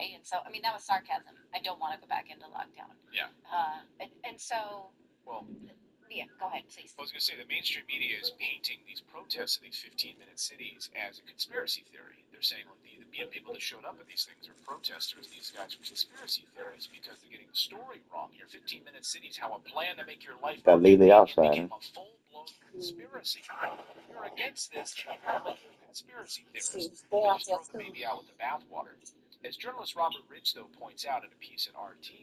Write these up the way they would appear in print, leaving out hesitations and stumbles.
okay? And so, I mean, that was sarcasm. I don't want to go back into lockdown. Yeah. And so, Well, yeah, go ahead, please. I was going to say the mainstream media is painting these protests in these 15-minute cities as a conspiracy theory. They're saying, well, the people that showed up at these things are protesters. These guys are conspiracy theorists because they're getting the story wrong. Your 15-minute cities, how a plan to make your life Got more Lele convenient outside. became a full-blown conspiracy. You're against this, and you're like a conspiracy theorist. They just throw the baby out with the bathwater. As journalist Robert Rich, though, points out in a piece at RT,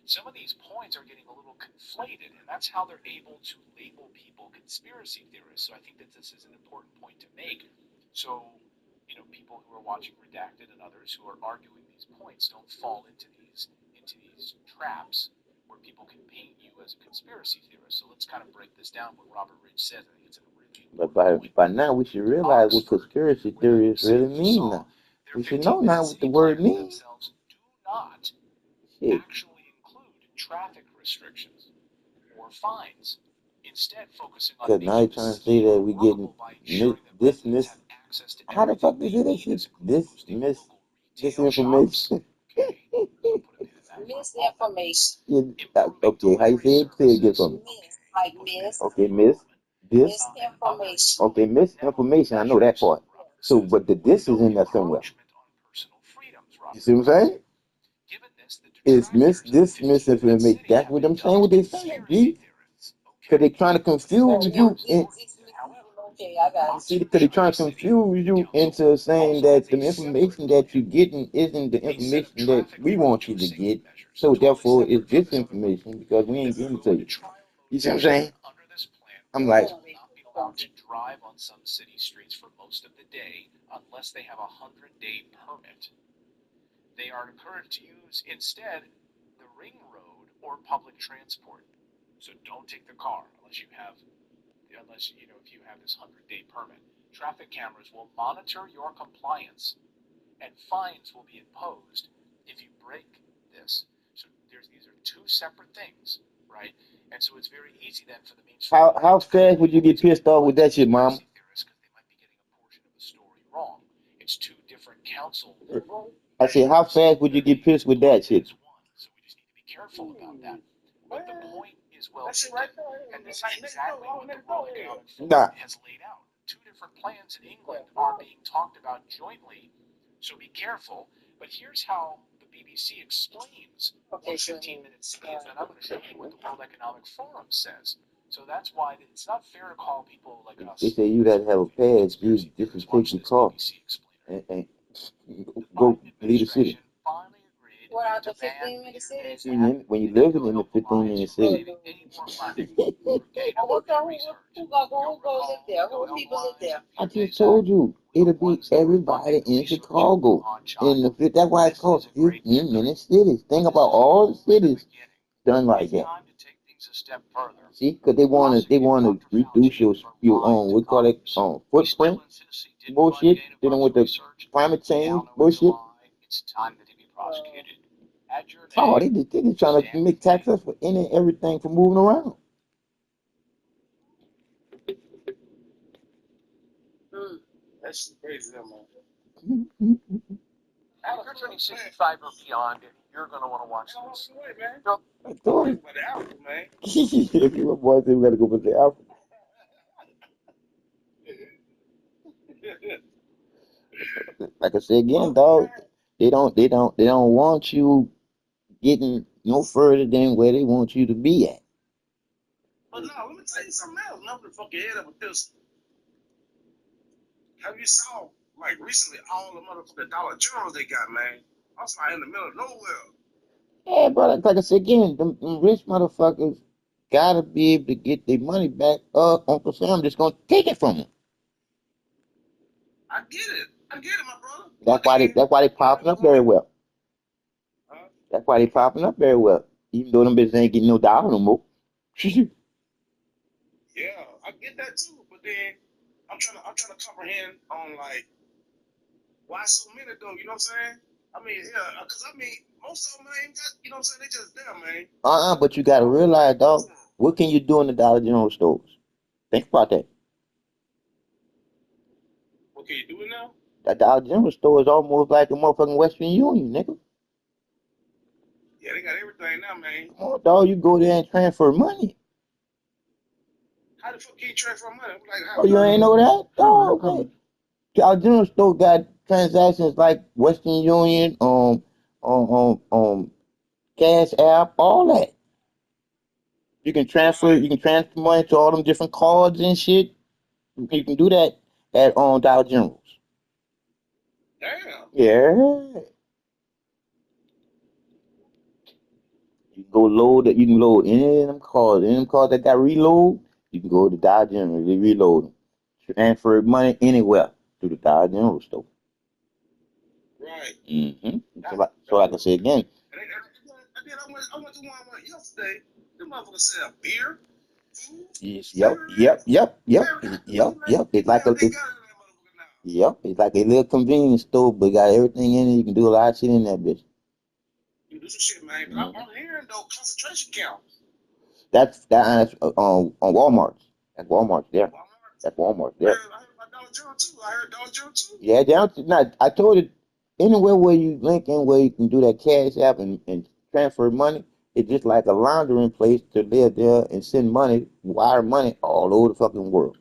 some of these points are getting a little conflated, and that's how they're able to label people conspiracy theorists. So I think that this is an important point to make. So, people who are watching Redacted and others who are arguing these points don't fall into these traps where people can paint you as a conspiracy theorist. So let's kind of break this down. What Robert Rich says, I think it's a really important point. By now we should realize what conspiracy theories really mean now. We should know now what the word means. Do not actually include traffic restrictions or fines. Instead, focusing on because now you're trying to say that we getting dismissed. How the fuck is it that shit dismiss disinformation? Misinformation. Okay, how you say it? Say it again for me. Like miss. Okay, Misinformation. Okay, misinformation. I know that part. So, but the this is in there somewhere. You see what I'm saying? It's misinformation. That's what I'm saying. What they saying, G? Because they're trying to confuse you. Okay, I got it. See, because they're trying to confuse you into saying that the information that you're getting isn't the information that we want you to get. So therefore, it's disinformation because we ain't giving it to you. You see what I'm saying? I'm like, will not be allowed to drive on some city streets for most of the day unless they have a 100-day permit. They are encouraged to use instead the ring road or public transport. So don't take the car unless you have if you have this 100-day permit. Traffic cameras will monitor your compliance and fines will be imposed if you break this. So these are two separate things, right? And so it's very easy then for the mainstream. how fast would you get pissed off with that shit, Mom? Because they might be getting a portion of the story wrong. It's two different council. I said, how fast would you get pissed with that shit? So we just need to be careful about that. But the point is well taken, and this is exactly what the World Economic Forum has laid out. Two different plans in England are being talked about jointly, so be careful. But here's how the BBC explains what 15 minutes is, and I'm going to show you what the World Economic Forum says. So that's why it's not fair to call people like us. They say you had to have a pass, dude. This is take your car and go leave the city. What are the 15-minute cities? When you live in the 15-minute city. Who goes in there? Who people live there? I just told you, it'll be everybody in Chicago. That's why it's called 15-minute cities. Think about all the cities done like that. See, because they wanna reduce your what call it footprint bullshit. Dealing with the climate change bullshit. Oh, they just trying to make tax us for any and everything for moving around. That's crazy, man. If you're turning 65 or beyond, you're going to want to watch this. I told you. But the album, man. My boy said we gotta go with the alpha. Like I said again, dog, they don't want you getting no further than where they want you to be at. But no, let me tell you something else. Nothing to fuck your head up with this. Have you saw, like, recently all the motherfucking Dollar Generals they got, man? I was like in the middle of nowhere. Yeah, brother, like I said again, them rich motherfuckers gotta be able to get their money back. Uncle Sam just gonna take it from them. I get it, my brother. That's why they popping up very well. Huh? That's why they popping up very well. Even though them bitches ain't getting no dollar no more. Yeah, I get that too. But then I'm trying to comprehend on like why so many though. You know what I'm saying? I mean, yeah, because I mean most of them ain't got. You know what I'm saying? They just there, man. But you gotta realize, dog, what can you do in the Dollar General stores? Think about that. What can you do it now? That Dollar General store is almost like a motherfucking Western Union, nigga. Yeah, they got everything now, man. Come on, dog. You go there and transfer money. How the fuck can you transfer money? Like, how? Oh, you ain't know that? Oh, okay. Dollar General store got transactions like Western Union, Cash App, all that. You can transfer money to all them different cards and shit. You can do that at Dollar Generals. Damn. Yeah. You can go load it. You can load any of them cards. Any of them cards that got reload, you can go to Dollar General. They reload them. Transfer money anywhere through the Dollar General store. Right. Mm-hmm. So like I said again. And then I went to Walmart yesterday. Them motherfuckers sell beer, food. Yes, yep. It's like it's like a little convenience store, but got everything in it. You can do a lot of shit in that bitch. You do some shit, man. But I'm hearing though concentration camps. That's on Walmart. At Walmart there. At Walmart there. I heard about Dollar General too. Yeah, I told you anywhere where you link in where you can do that Cash App and transfer money, it's just like a laundering place to live there and send money, wire money all over the fucking world.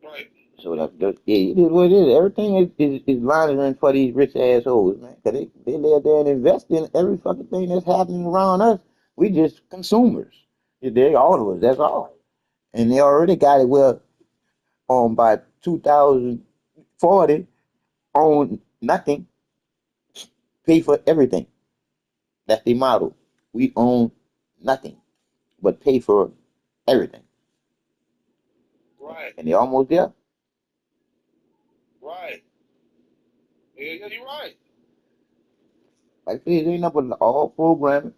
Right. So it is what it is. Everything is laundering for these rich assholes, man. Cause they live there and invest in every fucking thing that's happening around us. We just consumers. They all of us. That's all. And they already got it well by 2040 own nothing, pay for everything. That's the model. We own nothing, but pay for everything. Right. And they're almost there. Right. Yeah, you're right. Like I said, it ain't nothing but all programming.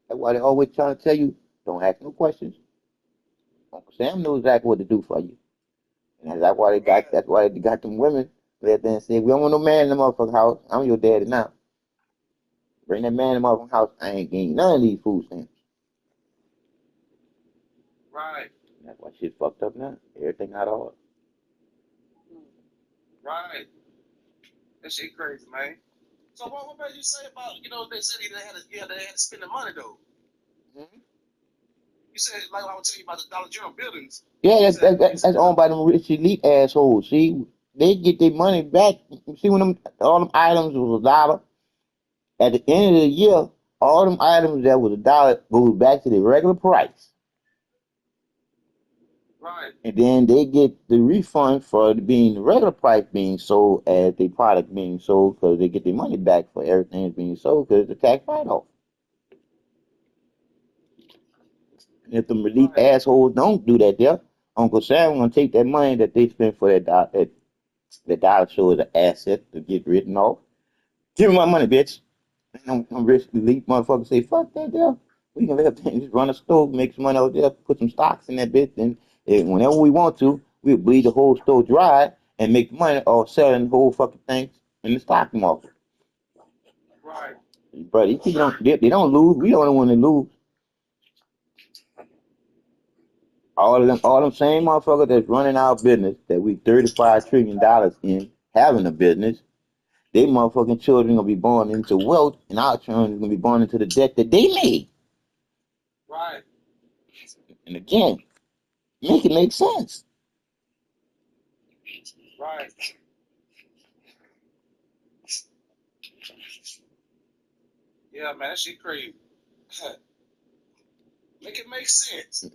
That's why they always trying to tell you, don't ask no questions. Uncle Sam knows exactly what to do for you. And that's why they got them women there and say, we don't want no man in the motherfucking house. I'm your daddy now. Bring that man in the motherfucking house. I ain't getting none of these food stamps. Right. That's why shit fucked up now. Everything out of order. Right. That shit crazy, man. So what made you say about, they said they had to spend the money though. Mm-hmm. You said, like I was telling you about the Dollar General buildings. Yeah, that's owned by them rich elite assholes. See, they get their money back. See, when all them items was $1, at the end of the year, all them items that was $1 goes back to the regular price. Right. And then they get the refund for being the regular price being sold as the product being sold because they get their money back for everything that's being sold because it's a tax write-off. If them elite assholes don't do that, there, Uncle Sam gonna take that money that they spent for that dollar show as an asset to get written off. Give me my money, bitch. And them rich elite motherfuckers say, fuck that there. We can let things just run a store, make some money out there, put some stocks in that bitch, and whenever we want to, we'll bleed the whole store dry and make money or selling the whole fucking thing in the stock market. Right. But these people they don't lose. We don't want to lose. All them same motherfuckers that's running our business that we $35 trillion in having a business, they motherfucking children gonna be born into wealth, and our children gonna be born into the debt that they made. Right. And again, make it make sense. Right. Yeah, man, that shit crazy. Make it make sense.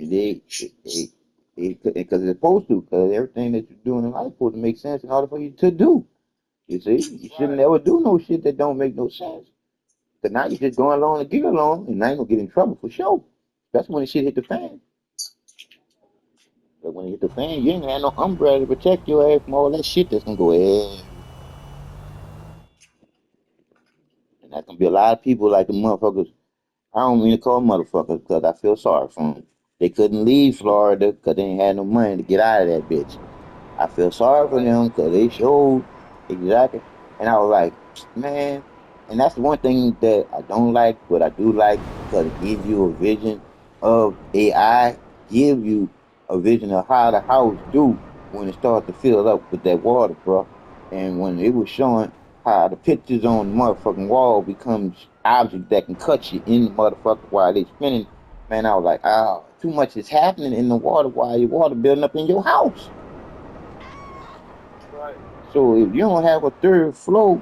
Because it's supposed to, because everything that you're doing in life is supposed to make sense in order for you to do. You see, you shouldn't ever do no shit that don't make no sense. Because now you're just going along to get along, and now you're going to get in trouble for sure. That's when the shit hit the fan. But when it hit the fan, you ain't got no umbrella to protect your ass from all that shit that's going to go ahead. And that's going to be a lot of people like the motherfuckers. I don't mean to call motherfuckers because I feel sorry for them. They couldn't leave Florida because they ain't had no money to get out of that bitch. I feel sorry for them because they showed exactly. And I was like, man. And that's the one thing that I don't like, but I do like because it gives you a vision of AI, give you a vision of how the house do. when it started to fill up with that water, bro. And when it was showing how the pictures on the motherfucking wall becomes objects that can cut you in the motherfucker while they spinning, man, I was like, oh, too much is happening in the water while your water building up in your house. Right. So if you don't have a third floor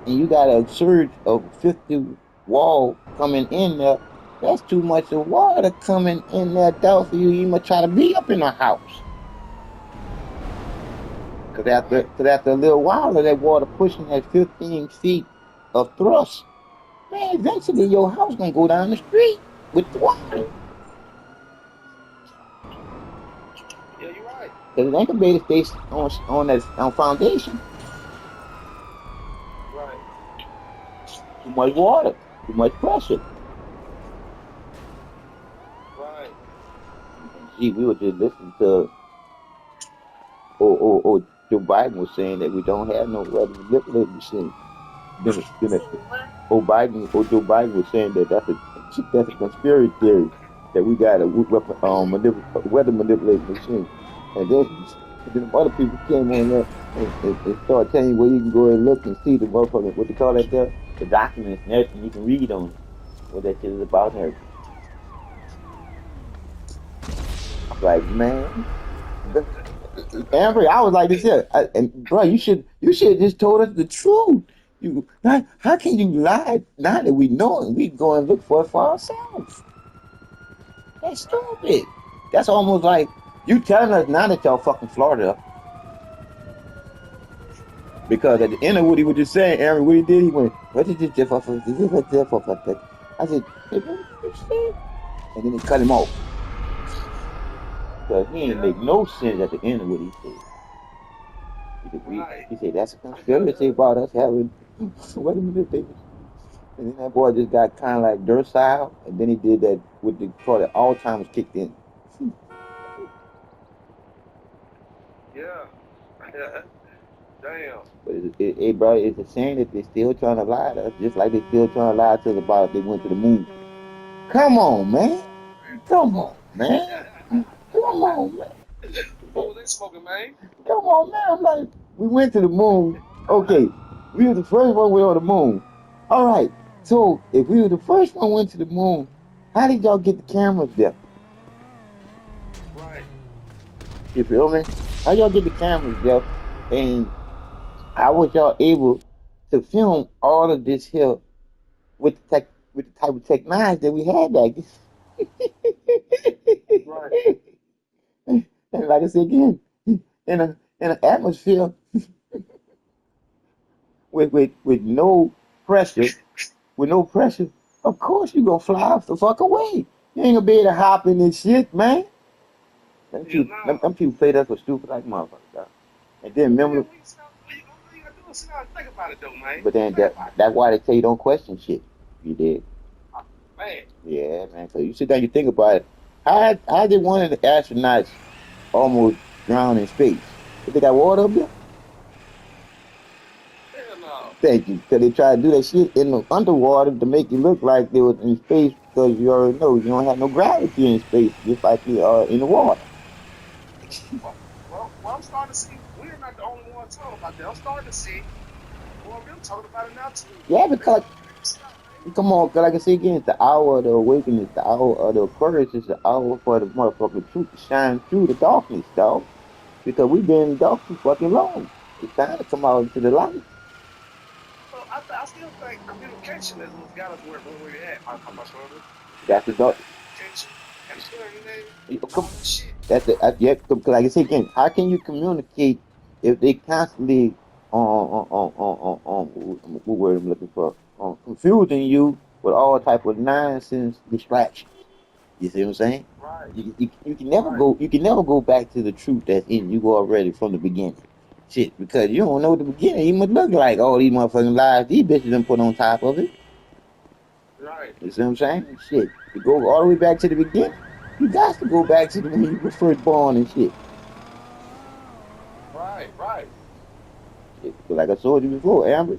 and you got a surge of 50 wall coming in there, that's too much of water coming in there, dog, for you even try to be up in the house. Cause after a little while of that water pushing that 15 feet of thrust, man, eventually your house gonna go down the street with the water. Yeah, you're right. Cause it ain't gonna be able to stay on that foundation. Right. Too much water, too much pressure. Right. Gee, we were just listening to, Joe Biden was saying that we don't have no weather manipulating machine. Then Joe Biden was saying that that's a conspiracy theory that we got a weather manipulating machine. And then other people came on there and started telling you where you can go and look and see the motherfucker, what they call that there, the documents and everything you can read on it, what that shit is about and everything. I'm like, man. Amber, I was like this here, and bro, you should have just told us the truth. How can you lie now that we know it? We go and look for it for ourselves. That's stupid. That's almost like you telling us now that y'all fucking Florida. Because at the end of what he was just saying, Aaron, what he did, he went, what did you just for? I said, hey, what you say? And then he cut him off. Because he didn't make no sense at the end of what he said. He said, that's a conspiracy about us having weather manipulation. And then that boy just got kind of like docile, and then he did that, what they call it, Alzheimer's kicked in. Yeah. Damn. But bro, it's a shame that they're still trying to lie to us, just like they still trying to lie to us about if they went to the moon. Come on, man. Come on, man. Come on, man. What was they smoking, man? Come on, man. I'm like, we went to the moon. Okay, we were the first one went on the moon. All right, so if we were the first one went to the moon, how did y'all get the cameras there? Right. You feel me? How y'all get the cameras there? And how was y'all able to film all of this here with the type of technology that we had back then? Right. And like I said again, in an atmosphere with no pressure, of course you gonna fly the fuck away. You ain't gonna be able to hop in this shit, man. Them people played us for stupid like motherfuckers, dog. And then remember, Think about it though, man. but then that's why they tell you don't question shit. You did. Man. Yeah, man. So you sit down, you think about it. How did one of the astronauts almost drown in space? Did they got water up there? Hell no. Thank you. Because they try to do that shit in the underwater to make you look like they was in space, because you already know you don't have no gravity in space, just like you are in the water. Well, I'm starting to see, we're not the only ones talking about that. I'm starting to see more of them talking about it now too. Yeah, because come on, cause like I say again, it's the hour of the awakening, it's the hour of the Aquarius, it's the hour for the motherfucking truth to shine through the darkness, dog. Because we've been in the dark too fucking long. It's time to come out into the light. So I still think communication is what's got us where we're at. I'm not sure of it. That's the dark. Communication, That's the yeah. Like I say again, how can you communicate if they constantly what word I'm looking for? Confusing you with all type of nonsense distraction. You see what I'm saying? Right. You can never go back to the truth that's in you already from the beginning. Shit, because you don't know the beginning. You must look like all these motherfucking lies these bitches done put on top of it. Right. You see what I'm saying? Shit, you go all the way back to the beginning. You got to go back to when you were first born and shit. Right. Shit. But like I told you before, Amber,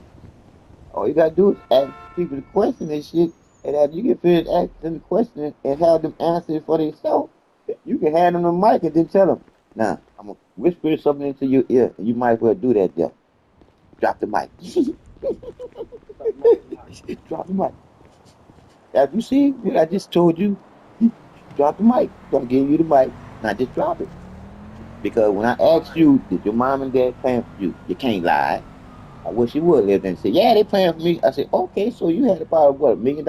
all you gotta do is ask people the question and shit, and after you get finished asking the question and have them answer it for themselves, you can hand them the mic and then tell them, nah, whisper something into your ear, you might as well do that there. Drop the mic. Drop the mic. Have you seen what I just told you? Drop the mic. Don't give you the mic. Now just drop it. Because when I asked you, did your mom and dad plan for you? You can't lie. I wish you would live there and say, yeah, they playing for me. I said, okay, so you had about what, $1 million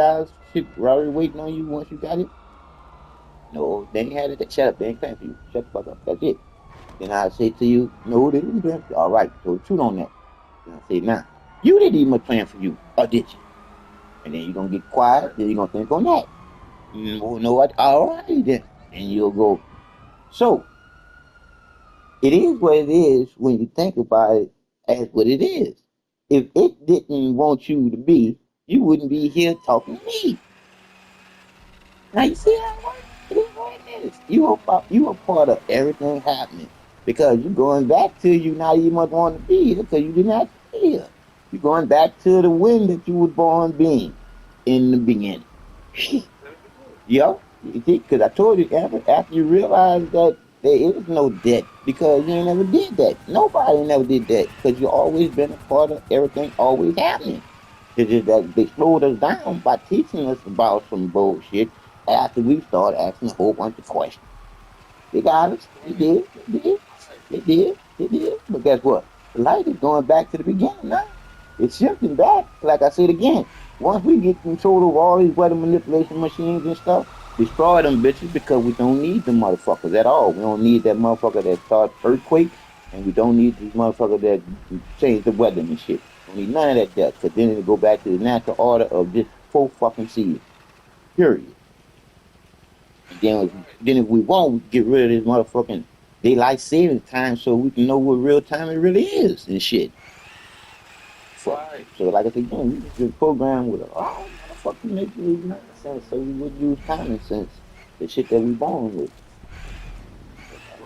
shit already waiting on you once you got it? No, they ain't had it. Shut up, they ain't playing for you. Shut the fuck up. That's it. Then I say to you, no, they didn't plan for you. All right, so the truth on that. Then I say, now, you didn't even plan for you, or did you? And then you're gonna get quiet, then you're gonna think on that. No, what? All right, then. And you'll go. So it is what it is when you think about it as what it is. If it didn't want you to be, you wouldn't be here talking to me. Now you see how it works? It is what it is. You are part of everything happening because you're going back to you not even want to be here because you didn't have to be here. You're going back to the wind that you were born being in the beginning. Yeah, you see, because I told you after you realize that there is no debt because you ain't never did that. Nobody never did that because you always been a part of everything always happening. It's just that they slowed us down by teaching us about some bullshit after we started asking a whole bunch of questions. They got us. They did. They did. They did. They did. But guess what? The light is going back to the beginning now. It's shifting back. Like I said again, once we get control of all these weather manipulation machines and stuff, destroy them bitches because we don't need them motherfuckers at all. We don't need that motherfucker that starts earthquakes, and we don't need these motherfuckers that change the weather and shit. We don't need none of that death, because then it'll go back to the natural order of just full fucking seasons. Period. Then if we want, we get rid of this motherfucking daylight saving time so we can know what real time it really is and shit. Fuck. So like I said, again, we just program with a motherfucking make sense so we would use common sense. The shit that we born with.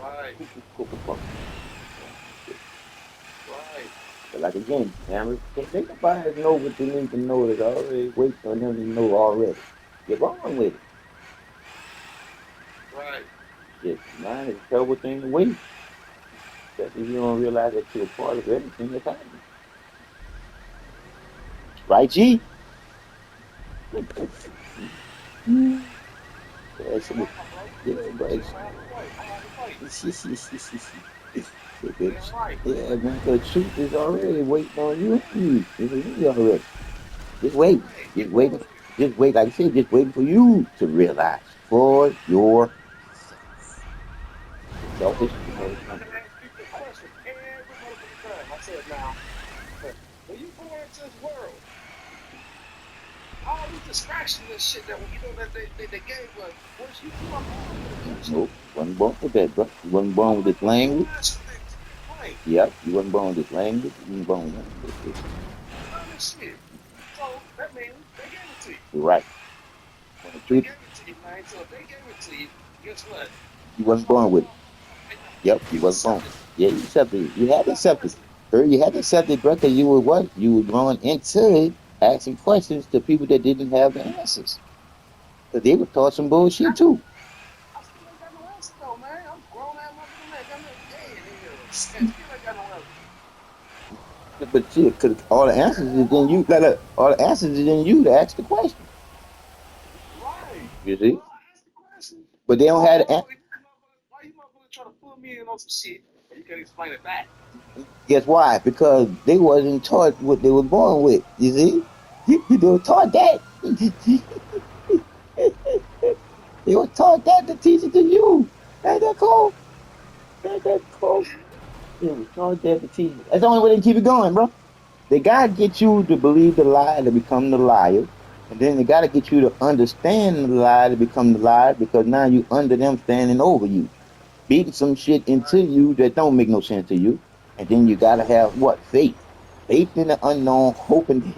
Right. Fuck. Right. But like again, Hammer, think about it, know what you need to know that's already waiting on them to know already. You're born with it. Right. Shit, man, it's a terrible thing to wait. Especially if you don't realize that you're a part of everything that's happening. Right, G? Yeah, so, yeah, but yeah, man, the truth is already waiting on you. It's really already. Just wait. Just waiting. Just wait. Like I said, just waiting for you to realize for your selfish. I'm gonna ask people a question every motherfucking time. I said, now, when you born into this world, all these distractions and shit that they gave us, was you born with it? Nope, wasn't born with that, bro. You wasn't born with this language. Right. Yep, you wasn't born with this language. You wasn't born with this. All this shit. So that means they gave it to you. You're right. When the They truth, gave it to you, man. So if they gave it to you, guess what? you wasn't born with it. Yep, you wasn't born. Yeah, you accepted it. You had to accept it. Girl, you had to accept it, bro, because you were what? You were growing into it, asking questions to people that didn't have the answers. Because they were taught some bullshit too. I still ain't got no answer though, man. I'm grown ass motherfucker, man. I'm dead in here. Still ain't got no answer. But shit, because all the answers is in you. Look, all the answers is in you to ask the question. Right. You see? Well, I asked the question. But they don't have the answer. Why you motherfucker trying to pull me in on some shit and you can't explain it back? Guess why? Because they wasn't taught what they were born with. You see? They were taught that. They were taught that to teach it to you. Ain't that cool? Ain't that cool? They were taught that to teach it. That's the only way they keep it going, bro. They gotta get you to believe the lie to become the liar. And then they gotta get you to understand the lie to become the liar because now you under them standing over you. Beating some shit into you that don't make no sense to you. And then you gotta have what? Faith. Faith in the unknown, hoping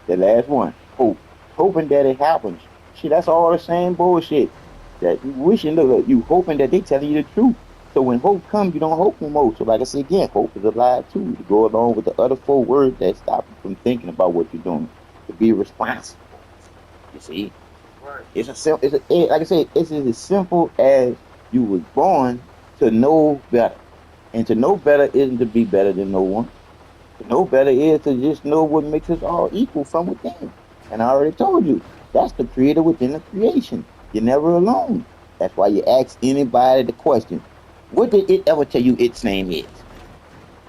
the last one. Hope. Hoping that it happens. Shit, that's all the same bullshit. That you wishing, look, you hoping that they telling you the truth. So when hope comes, you don't hope no more. So like I said again, hope is a lie too. To go along with the other 4 words that stop you from thinking about what you're doing. To be responsible. You see? Right. It's a simple. Like I said, it's as simple as you was born to know better And to know better isn't to be better than no one. To know better is to just know what makes us all equal from within. And I already told you, that's the creator within the creation. You're never alone. That's why you ask anybody the question, what did it ever tell you its name is?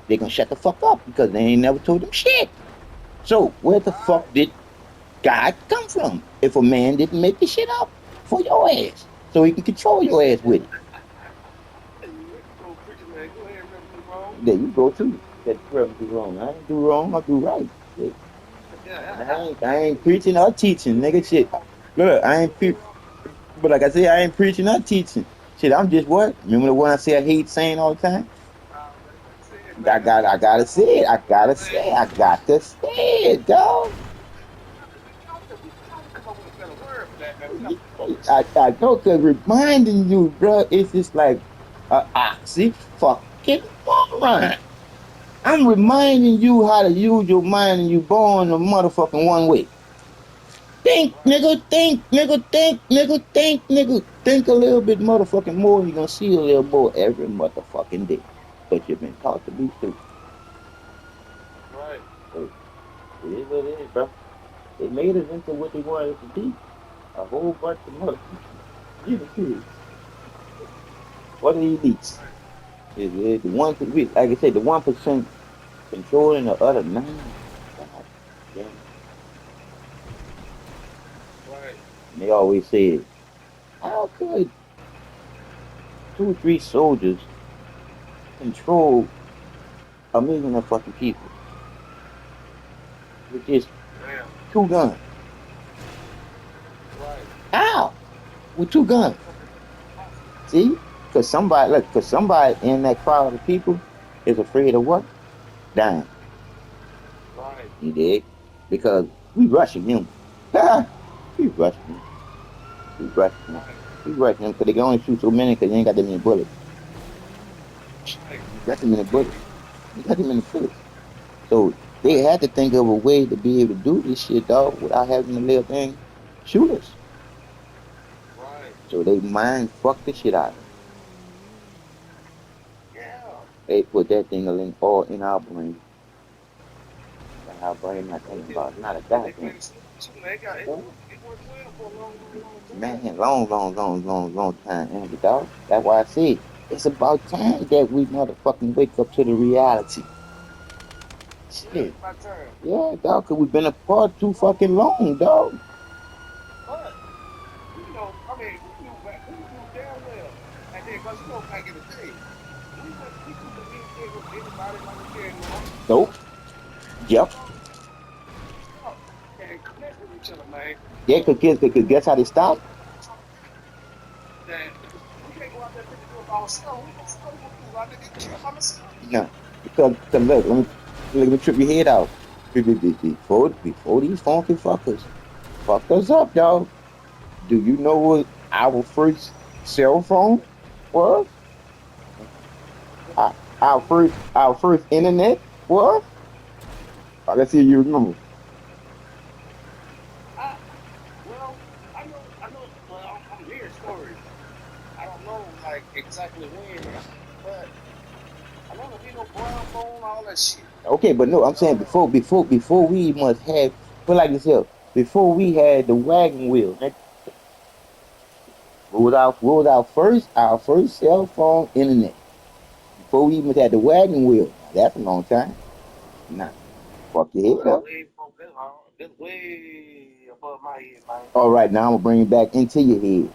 They're gonna shut the fuck up because they ain't never told them shit. So where the fuck did God come from if a man didn't make the shit up for your ass so he can control your ass with it? Go preacher man, go ahead and rub me wrong. There you go too. That's rub me wrong. I ain't do wrong. I do right. Shit. I ain't preaching or teaching, nigga. Shit. Look, I ain't but like I say, I ain't preaching or teaching. Shit, I'm just what? Remember the one I say I hate saying all the time? I gotta say it. I gotta say it. I got to say it, dog. I know, cause reminding you, bro, it's just like a oxy fucking moron. I'm reminding you how to use your mind and you born the motherfucking one way. Think, nigga, think, nigga, think, nigga, think, nigga. Think a little bit motherfucking more, you're gonna see a little more every motherfucking day. But you've been taught to be stupid. Right. So it is what it is, bro. They made us into what they wanted us to be. A whole bunch of motherfuckers. You the kids. What are the elites? Is the one like I said, the 1% controlling the other 9. God damn. Right. And they always said, how could 2 or 3 soldiers control a million of fucking people with just Damn. 2 guns? Right. How? With 2 guns? See? Cause somebody in that crowd of people is afraid of what? Dying. Right. You dig? Because we rushing them. we rushing them. We rushing them. We rushing them because they can only shoot so many because they ain't got that many bullets. Right. You got them many bullets. You got them many bullets. So they had to think of a way to be able to do this shit, dog, without having to live thing shoot us. Right. So they mind fuck the shit out of them. Yeah. They put that thing all in our brain. And our brain not thinking about not a They goddamn. played too, man. It worked well for a long time. Man, long time, Andy, dog. That's why I said it's about time that we motherfucking wake up to the reality. Yeah, Shit. it's my turn. Yeah, dog, cause we've been apart too fucking long, dog. But I mean, we knew damn well. And then, cause back in the day, we couldn't communicate with anybody like we can now. Nope. Yep. And connect with each other, man. Yeah, cause guess how they stop? That we can't go out there and do it by ourselves. We gonna go out there and get killed by ourselves. No. Cause look, let me trip your head out. Before these funky fuckers fucked us up, dog. Do you know what our first cell phone was? Our first internet was? Let's see if you remember. Well, well, I'm hearing stories. I don't know, like, exactly when, but I know there be no brown phone, all that shit. Okay, but no, I'm saying before we must have, put like this here, before we had the wagon wheel, what was our first cell phone internet? Before we even had the wagon wheel. Now, that's a long time. Nah, fuck your head up. That's way above my head, man. All right, now I'm gonna bring it back into your head.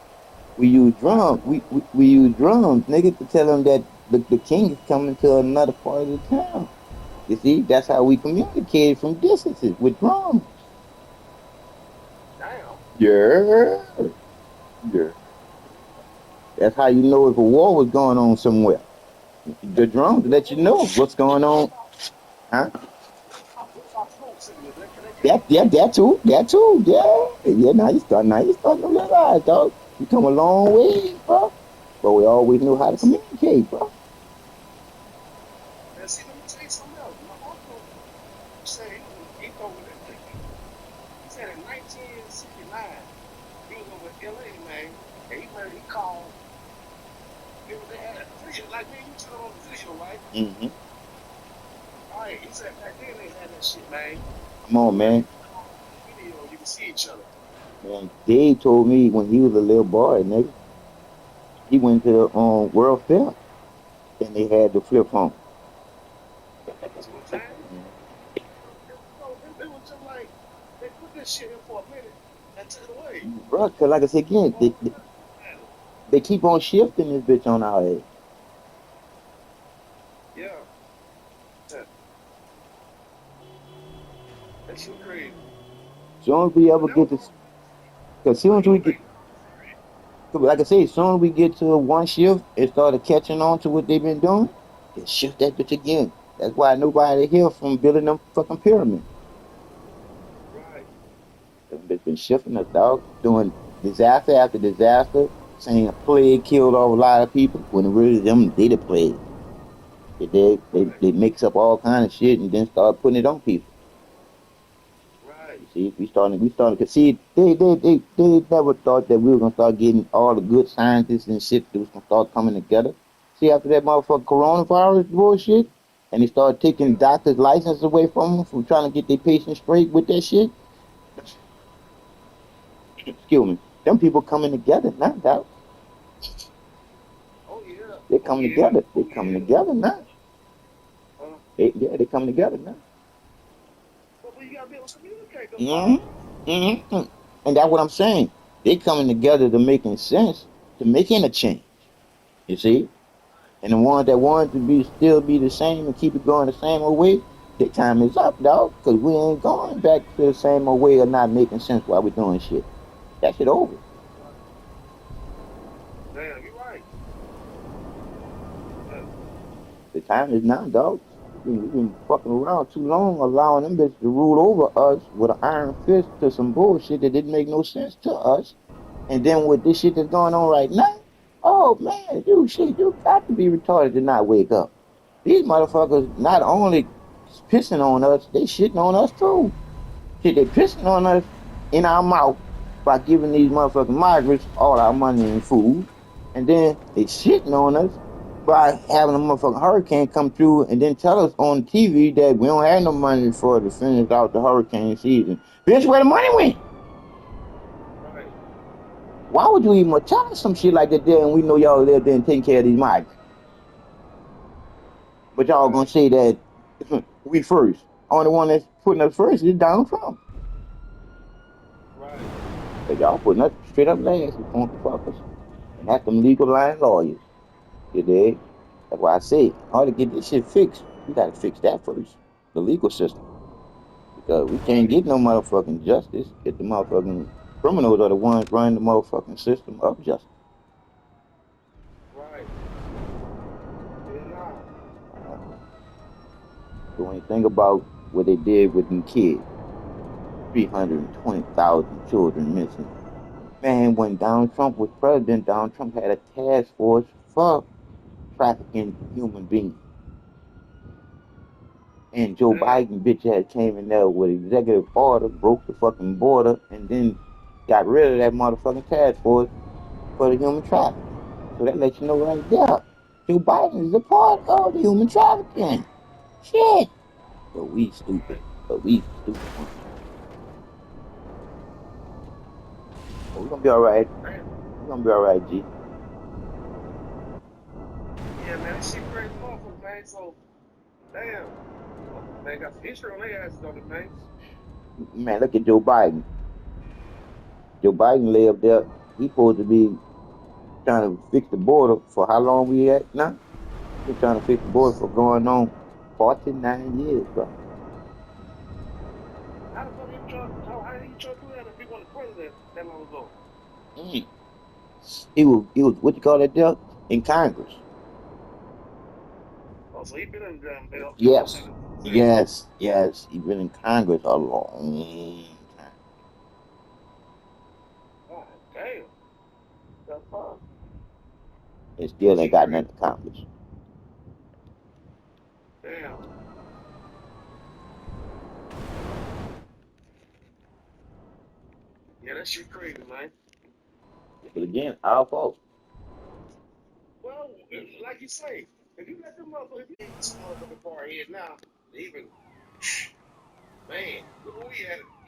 We use drums. We use drums, nigga, to tell them that the king is coming to another part of the town. You see, that's how we communicated from distances with drums. Damn. Yeah, yeah. That's how you know if a war was going on somewhere. The drums let you know what's going on. Huh? That too, yeah. Now you starting to realize, dog. You come a long way, bro. But we always knew how to communicate, bro. Now, see, let me tell you something else. My uncle said he told me that. He said in 1969, he was over in LA, man, and he called they had a video, like me and you said on the video, right? Mm-hmm. Alright, he said back then they had that shit, man. Come on, man. Video, you can see each other. Man, Dave told me when he was a little boy, nigga, he went to the World Fair and they had the flip phone. That's what I'm saying. It was just like they put this shit here for a minute and took it away. Bro, cause like I said again, they keep on shifting this bitch on our head. Yeah. That's so crazy. Soon as we ever get this, cause soon as we get, like I say, soon as we get to one shift and started catching on to what they've been doing, they shift that bitch again. That's why nobody here from building them fucking pyramids. Right. Them bitch been shifting us, dog, doing disaster after disaster, saying a plague killed off a lot of people when really them they the plague. They mix up all kind of shit and then start putting it on people. Right. You see, we started to see they never thought that we were gonna start getting all the good scientists and shit that was gonna start coming together. See, after that motherfucking coronavirus bullshit, and they started taking doctors' license away from them from trying to get their patients straight with that shit. Excuse me. Them people coming together now, dog. Oh yeah. They coming together. They coming together now. They coming together now. But you gotta be able to communicate them. Mm-hmm. Mm-hmm. And that's what I'm saying. They coming together to making sense, to making a change. You see? And the ones that want to be still be the same and keep it going the same old way, their time is up, dog. Because we ain't going back to the same old way of not making sense while we're doing shit. That shit over. Damn, you're right. The time is now, dog. We've been fucking around too long, allowing them bitches to rule over us with an iron fist to some bullshit that didn't make no sense to us. And then with this shit that's going on right now, oh man, you got to be retarded to not wake up. These motherfuckers not only pissing on us, they shitting on us too. Shit, they pissing on us in our mouth by giving these motherfucking migrants all our money and food. And then they shitting on us by having a motherfucking hurricane come through and then tell us on TV that we don't have no money for to finish out the hurricane season. Bitch, where the money went? Right. Why would you even tell us some shit like that there and we know y'all live there and taking care of these migrants? But y'all gonna say that we first. Only one that's putting us first is Donald Trump. Right. But y'all putting us straight up last, you funky fuckers. And that's them legal line lawyers. You dig? That's why I say, in order to get this shit fixed, we gotta fix that first. The legal system. Because we can't get no motherfucking justice if the motherfucking criminals are the ones running the motherfucking system of justice. Right. Yeah, So when you think about what they did with them kids, 320,000 children missing. Man, when Donald Trump was president, Donald Trump had a task force for trafficking human beings. And Joe Biden bitch had came in there with executive order, broke the fucking border, and then got rid of that motherfucking task force for the human trafficking. So that lets you know right there, Joe Biden is a part of the human trafficking. Shit. But we stupid. But we stupid. But we're gonna be alright. We're gonna be alright, G. yeah, man, that shit crazy motherfucker, man. So, damn. They got some history on their asses on it, man. Man, look at Joe Biden. Joe Biden lay up there. He supposed to be trying to fix the border for how long we at now? He's trying to fix the border for going on 49 years, bro. How the fuck how did he try to do that if he wasn't president that long ago? He was what you call that there? In Congress. Oh, so he been in the damn bill. Yes. Yes. He been in Congress a long time. God damn. The fuck? And still ain't got nothing accomplished. Damn. Yeah, that shit crazy, man. But again, our fault. Well, like you say, if you let them motherfuckers, if you ain't this motherfucking far ahead now, even, man, look where we at.